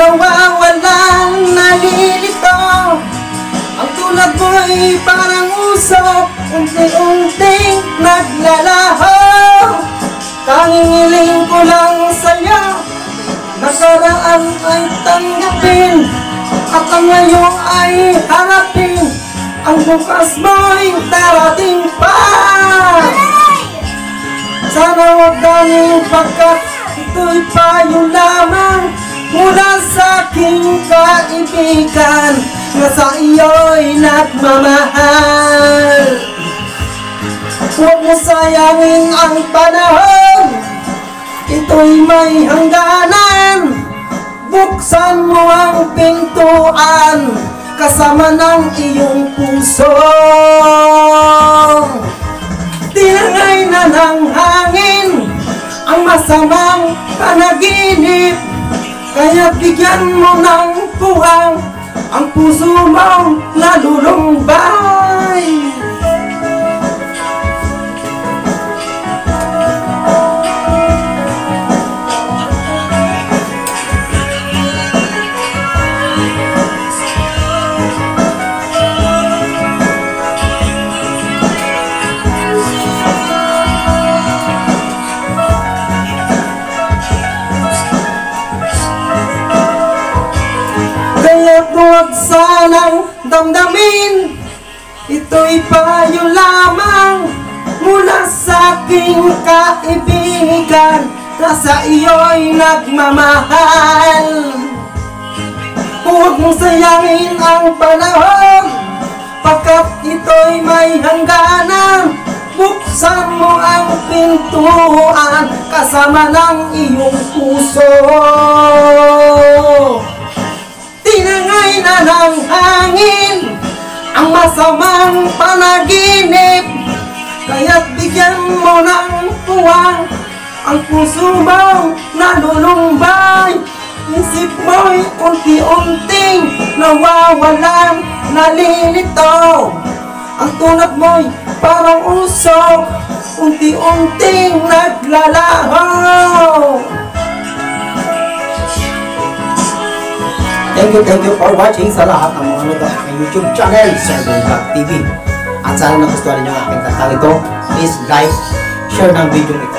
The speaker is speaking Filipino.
nawawalan, nalilito. Ang tulad mo'y parang usok, unti-unting naglalaho. Tanging hiling ko lang sa'yo, nakaraan ay tanggapin, at ang ngayon ay harapin. Ang bukas mo'y darating pa. Sana huwag daming pagkat ito'y payo lamang mula sa aking kaibigan na sa iyo'y nagmamahal. Huwag mo sayangin ang panahon, ito'y may hangganan. Buksan mo ang pintuan kasama ng iyong puso. Tinangay na ng hangin ang masamang panaginip, kaya bigyan mo ng puwang ang puso mong nalulumbay. Huwag sanang damdamin, ito'y payo lamang mula sa aking kaibigan na sa iyo'y nagmamahal. Huwag mong sayangin ang panahon, pagkat ito'y may hangganan. Buksan mo ang pintuan kasama ng iyong puso. Tinangay na ng hangin ang masamang panaginip, kaya't bigyan mo ng puwang ang puso mong nalulumbay. Isip mo'y unti-unting nawawalan, nalilito. Ang tulad mo'y parang usok, unti-unting naglalaho. Thank you for watching sa lahat ng mga nanonood sa aking YouTube channel, Sir Vlog TV. At sana nagustuhan niyo ang aking kanta ito. Please like, share ng video nito.